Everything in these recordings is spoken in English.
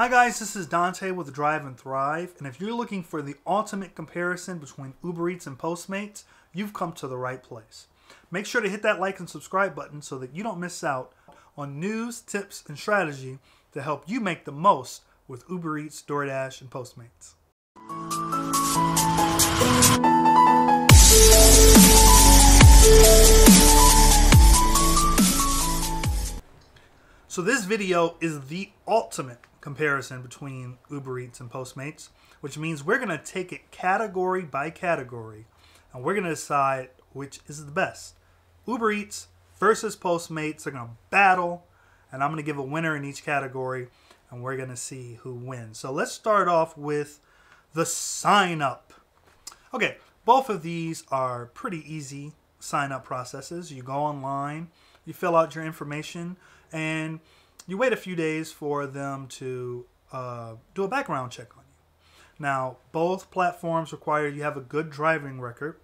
Hi guys, this is Dante with Drive and Thrive, and if you're looking for the ultimate comparison between Ubereats and Postmates, you've come to the right place. Make sure to hit that like and subscribe button so that you don't miss out on news, tips, and strategy to help you make the most with Ubereats, DoorDash, and Postmates. So this video is the ultimate comparison between Ubereats and Postmates, which means we're going to take it category by category and we're going to decide which is the best. Ubereats versus Postmates are going to battle, and I'm going to give a winner in each category and we're going to see who wins. So let's start off with the sign up. Okay, both of these are pretty easy sign up processes. You go online, you fill out your information, and you wait a few days for them to do a background check on you. Now, both platforms require you have a good driving record.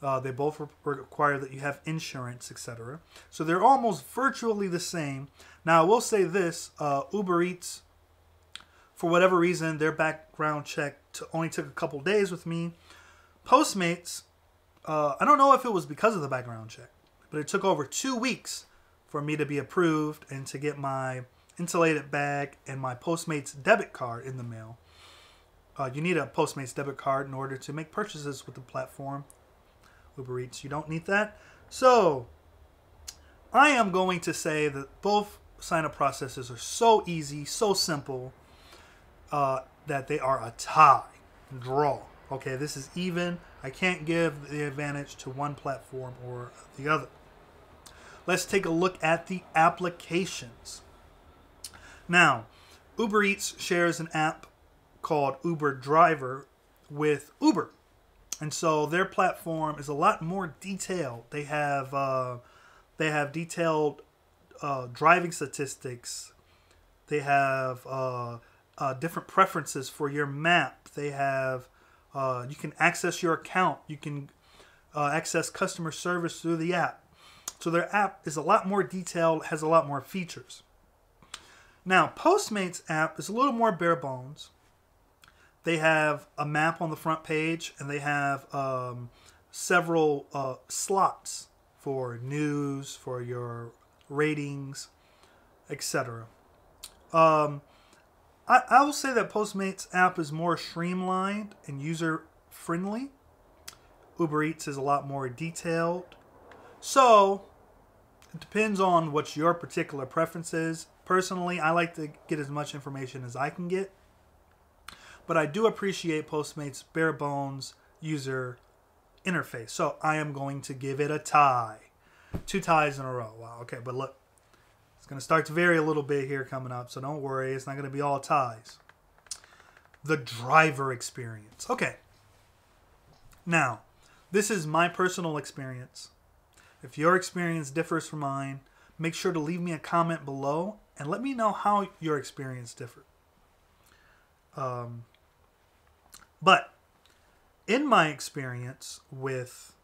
They both require that you have insurance, etc. So they're almost virtually the same. Now, I will say this, Ubereats, for whatever reason, their background check only took a couple days with me. Postmates, I don't know if it was because of the background check, but it took over 2 weeks for me to be approved and to get my insulated bag and my Postmates debit card in the mail. You need a Postmates debit card in order to make purchases with the platform. Ubereats, you don't need that. So I am going to say that both sign-up processes are so easy, so simple, that they are a tie, draw. Okay, this is even. I can't give the advantage to one platform or the other. Let's take a look at the applications. Now, Ubereats shares an app called Uber Driver with Uber. And so their platform is a lot more detailed. They have detailed driving statistics. They have different preferences for your map. They have you can access your account. You can access customer service through the app. So their app is a lot more detailed, has a lot more features. Now, Postmates app is a little more bare bones. They have a map on the front page, and they have several slots for news, for your ratings, etc. I will say that Postmates app is more streamlined and user-friendly. Ubereats is a lot more detailed. So it depends on what your particular preference is. Personally, I like to get as much information as I can get. But I do appreciate Postmates' bare bones user interface. So I am going to give it a tie. 2 ties in a row. Wow, okay, but look. It's going to start to vary a little bit here coming up, so don't worry. It's not going to be all ties. The driver experience. Okay. Now, this is my personal experience. If your experience differs from mine, make sure to leave me a comment below and let me know how your experience differed. But in my experience with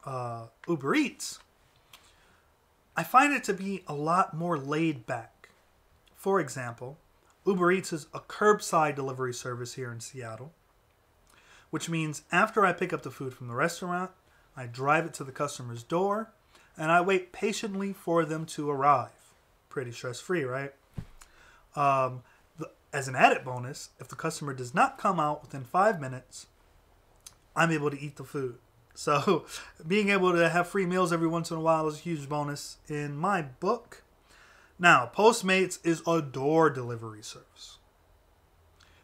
Ubereats, I find it to be a lot more laid back. For example, Ubereats is a curbside delivery service here in Seattle, which means after I pick up the food from the restaurant, I drive it to the customer's door, and I wait patiently for them to arrive. Pretty stress-free, right? As an added bonus, if the customer does not come out within 5 minutes, I'm able to eat the food. So being able to have free meals every once in a while is a huge bonus in my book. Now, Postmates is a door delivery service,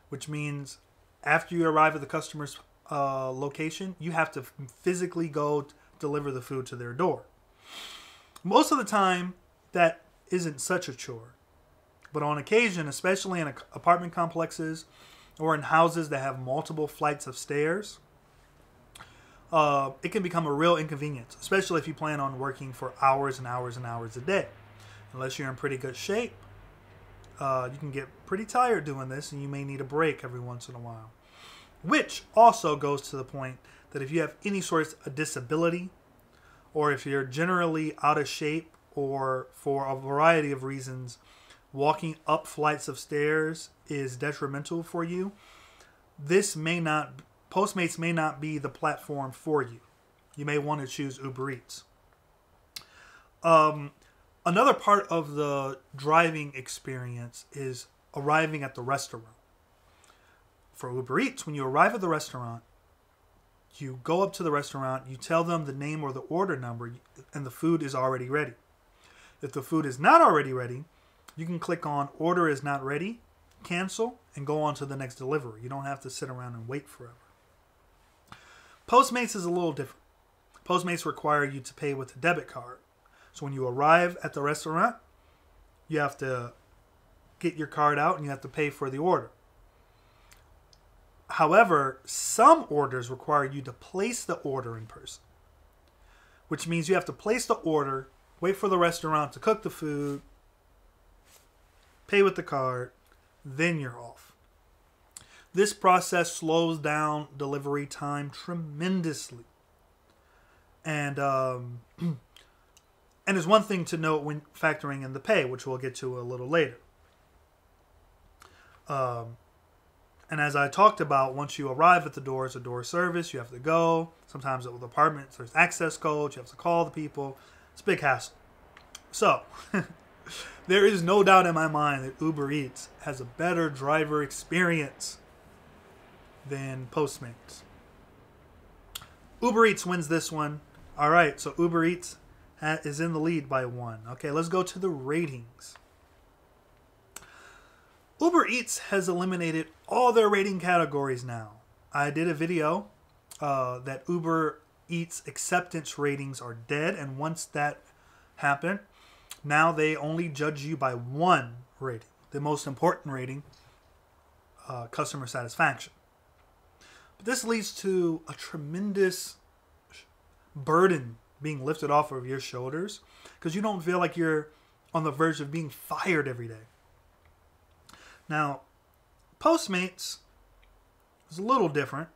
which means after you arrive at the customer's location, you have to physically go deliver the food to their door. Most of the time, that isn't such a chore. But on occasion, especially in apartment complexes or in houses that have multiple flights of stairs, it can become a real inconvenience, especially if you plan on working for hours and hours and hours a day. Unless you're in pretty good shape, you can get pretty tired doing this, and you may need a break every once in a while. Which also goes to the point that if you have any sort of disability, or if you're generally out of shape, or for a variety of reasons walking up flights of stairs is detrimental for you, Postmates may not be the platform for you. You may want to choose Uber Eats. Another part of the driving experience is arriving at the restaurant. For Uber Eats, when you arrive at the restaurant, you go up to the restaurant, you tell them the name or the order number, and the food is already ready. If the food is not already ready, you can click on order is not ready, cancel, and go on to the next delivery. You don't have to sit around and wait forever. Postmates is a little different. Postmates require you to pay with a debit card. So when you arrive at the restaurant, you have to get your card out and you have to pay for the order. However, some orders require you to place the order in person, which means you have to place the order, wait for the restaurant to cook the food, pay with the card, then you're off. This process slows down delivery time tremendously. And there's one thing to note when factoring in the pay, which we'll get to a little later. And as I talked about, once you arrive at the door, it's a door service. You have to go. Sometimes with apartments, there's access codes. You have to call the people. It's a big hassle. So, there is no doubt in my mind that Uber Eats has a better driver experience than Postmates. Uber Eats wins this one. All right, so Uber Eats is in the lead by 1. Okay, let's go to the ratings. Uber Eats has eliminated all their rating categories now. I did a video that Uber Eats acceptance ratings are dead, and once that happened, now they only judge you by 1 rating, the most important rating, customer satisfaction. But this leads to a tremendous burden being lifted off of your shoulders because you don't feel like you're on the verge of being fired every day. Now, Postmates is a little different.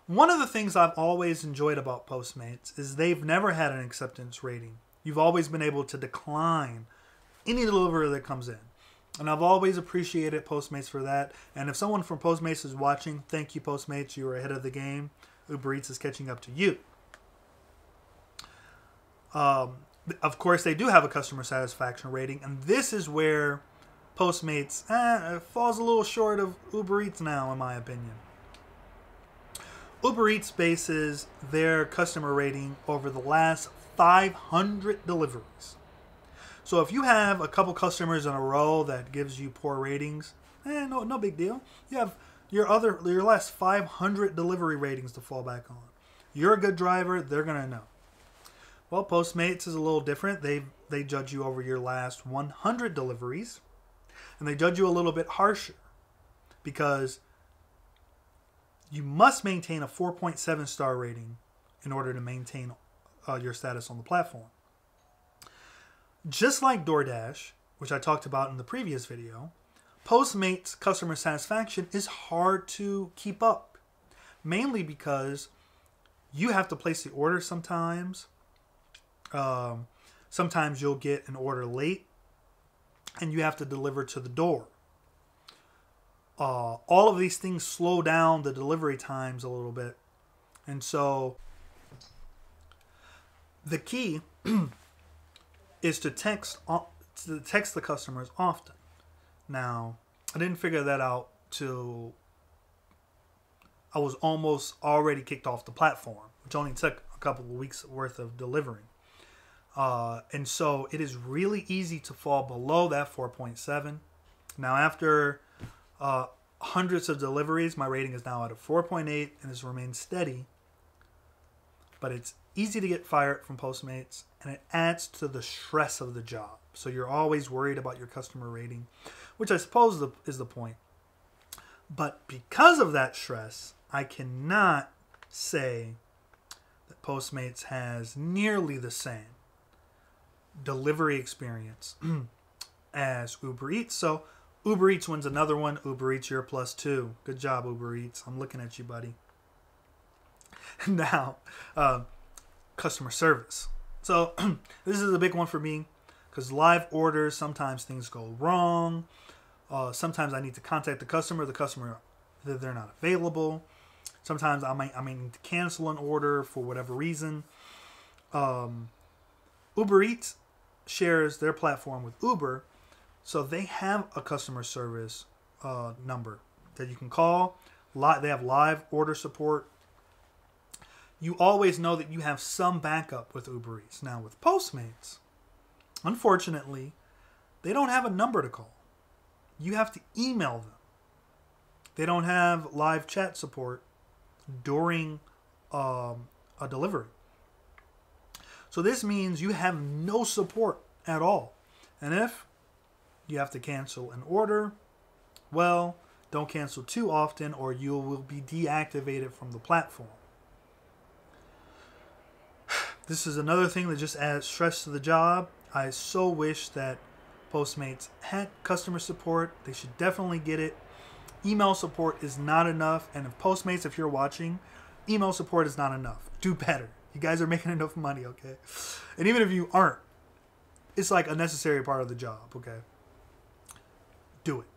One of the things I've always enjoyed about Postmates is they've never had an acceptance rating. You've always been able to decline any delivery that comes in. And I've always appreciated Postmates for that. And if someone from Postmates is watching, thank you, Postmates. You were ahead of the game. Uber Eats is catching up to you. Of course, they do have a customer satisfaction rating. And this is where Postmates falls a little short of Uber Eats now, in my opinion. Uber Eats bases their customer rating over the last 500 deliveries. So if you have a couple customers in a row that gives you poor ratings, no big deal. You have your last 500 delivery ratings to fall back on. You're a good driver, they're gonna know. Well, Postmates is a little different. They judge you over your last 100 deliveries, and they judge you a little bit harsher because you must maintain a 4.7 star rating in order to maintain your status on the platform. Just like DoorDash, which I talked about in the previous video, Postmates customer satisfaction is hard to keep up, mainly because you have to place the order sometimes. Sometimes you'll get an order late and you have to deliver to the door. All of these things slow down the delivery times a little bit. And so the key is to text the customers often. Now, I didn't figure that out till I was almost already kicked off the platform, which only took a couple of weeks worth of delivering. And so it is really easy to fall below that 4.7. Now, after hundreds of deliveries, my rating is now at a 4.8 and has remained steady. But it's easy to get fired from Postmates, and it adds to the stress of the job. So you're always worried about your customer rating, which I suppose is the point. But because of that stress, I cannot say that Postmates has nearly the same delivery experience as Uber Eats. So Uber Eats wins another one. Uber Eats, you're +2. Good job, Uber Eats. I'm looking at you, buddy. Now, customer service. So this is a big one for me. Because live orders, sometimes things go wrong. Sometimes I need to contact the customer. They're not available. Sometimes I might need to cancel an order for whatever reason. Uber Eats shares their platform with Uber, so they have a customer service number that you can call. They have live order support. You always know that you have some backup with Uber Eats. Now with Postmates, unfortunately, they don't have a number to call. You have to email them. They don't have live chat support during a delivery. So this means you have no support at all. And if you have to cancel an order, well, don't cancel too often or you will be deactivated from the platform. This is another thing that just adds stress to the job. I so wish that Postmates had customer support. They should definitely get it. Email support is not enough. And if Postmates, if you're watching, email support is not enough. Do better. You guys are making enough money, okay? And even if you aren't, it's like a necessary part of the job, okay? Do it.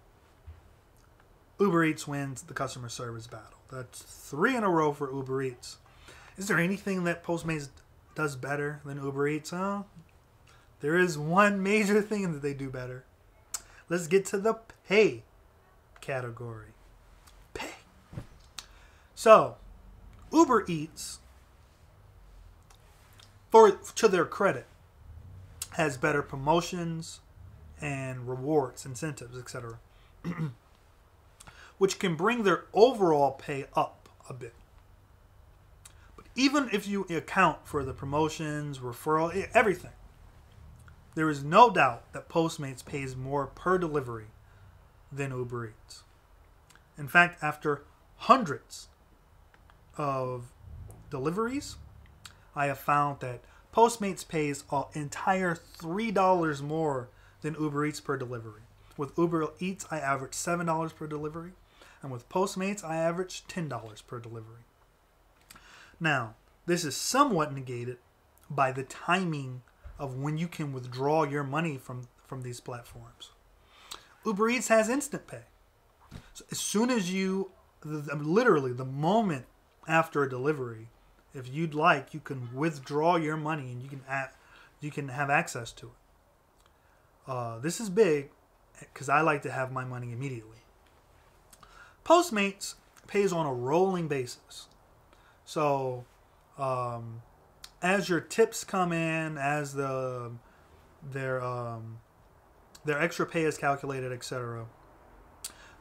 Uber Eats wins the customer service battle. That's 3 in a row for Uber Eats. Is there anything that Postmates does better than Uber Eats? There is one major thing that they do better. Let's get to the pay category. Pay. So, Uber Eats, to their credit, has better promotions and rewards, incentives, etc., which can bring their overall pay up a bit. But even if you account for the promotions, referral, everything, there is no doubt that Postmates pays more per delivery than Uber Eats. In fact, after hundreds of deliveries, I have found that Postmates pays an entire $3 more than Uber Eats per delivery. With Uber Eats, I average $7 per delivery. And with Postmates, I average $10 per delivery. Now, this is somewhat negated by the timing of when you can withdraw your money from these platforms. Uber Eats has instant pay. So as soon as literally the moment after a delivery, if you'd like, you can withdraw your money and you can have access to it. This is big because I like to have my money immediately. Postmates pays on a rolling basis. So as your tips come in, as their extra pay is calculated, etc.,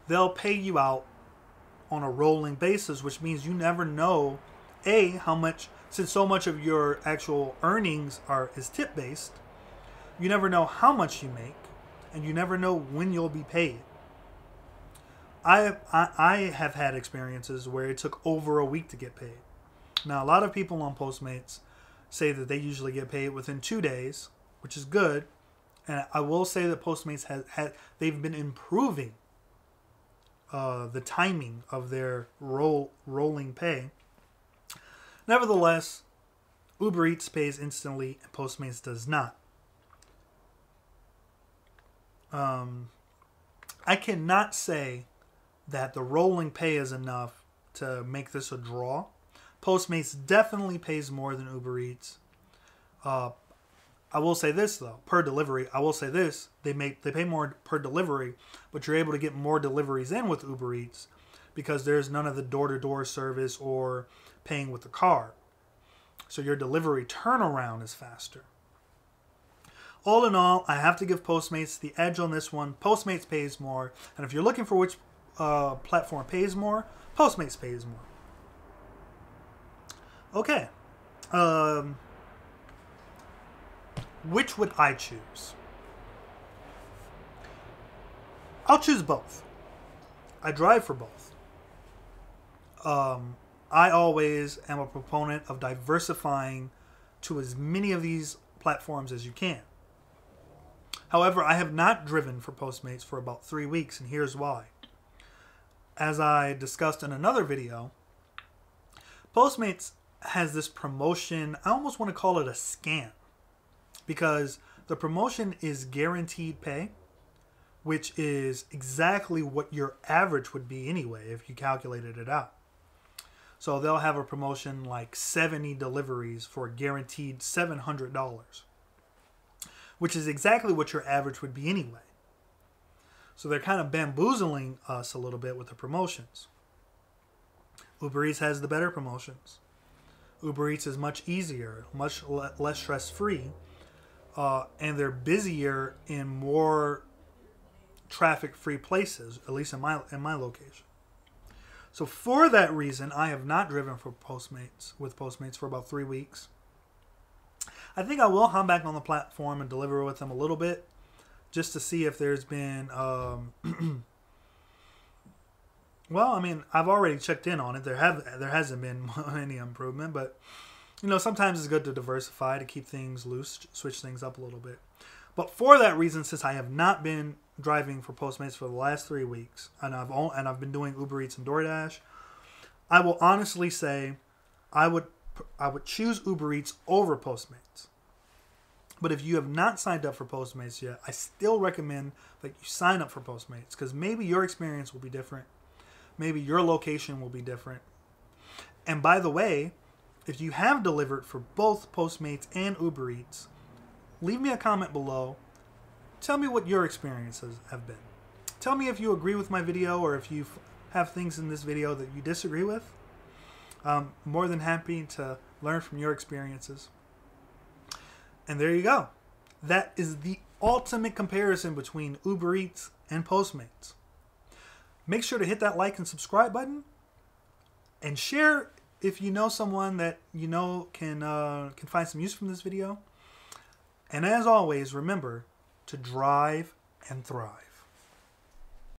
they'll pay you out on a rolling basis, which means you never know how much, since so much of your actual earnings is tip based, you never know how much you make, and you never know when you'll be paid. I have had experiences where it took over a week to get paid. Now, a lot of people on Postmates say that they usually get paid within 2 days, which is good. And I will say that Postmates they've been improving the timing of their rolling pay. Nevertheless, Uber Eats pays instantly and Postmates does not. I cannot say that the rolling pay is enough to make this a draw. Postmates definitely pays more than Uber Eats. I will say this though, per delivery, I will say this, they pay more per delivery, but you're able to get more deliveries in with Uber Eats because there's none of the door-to-door service or paying with the card. So your delivery turnaround is faster. All in all, I have to give Postmates the edge on this one. Postmates pays more, and if you're looking for which platform pays more, Postmates pays more. Okay. Which would I choose? I'll choose both. I drive for both. I always am a proponent of diversifying to as many of these platforms as you can. However, I have not driven for Postmates for about 3 weeks, and here's why. As I discussed in another video, Postmates has this promotion, I almost want to call it a scam, because The promotion is guaranteed pay, which is exactly what your average would be anyway if you calculated it out. So they'll have a promotion like 70 deliveries for a guaranteed $700, which is exactly what your average would be anyway. So they're kind of bamboozling us a little bit with the promotions. Uber Eats has the better promotions. Uber Eats is much easier, much less stress-free, and they're busier in more traffic-free places, at least in my location. So for that reason, I have not driven with Postmates for about 3 weeks. I think I will hop back on the platform and deliver with them a little bit, just to see if there's been, well, I mean, I've already checked in on it. There hasn't been any improvement, but you know, sometimes it's good to diversify, to keep things loose, switch things up a little bit. But for that reason, since I have not been driving for Postmates for the last 3 weeks, and I've been doing Uber Eats and DoorDash, I will honestly say I would choose Uber Eats over Postmates. But if you have not signed up for Postmates yet, I still recommend that you sign up for Postmates, because maybe your experience will be different. Maybe your location will be different. And by the way, if you have delivered for both Postmates and Uber Eats, leave me a comment below. Tell me what your experiences have been. Tell me if you agree with my video or if you have things in this video that you disagree with. I'm more than happy to learn from your experiences. And there you go. That is the ultimate comparison between Uber Eats and Postmates. Make sure to hit that like and subscribe button, and share if you know someone that you know can find some use from this video. And as always, remember to drive and thrive.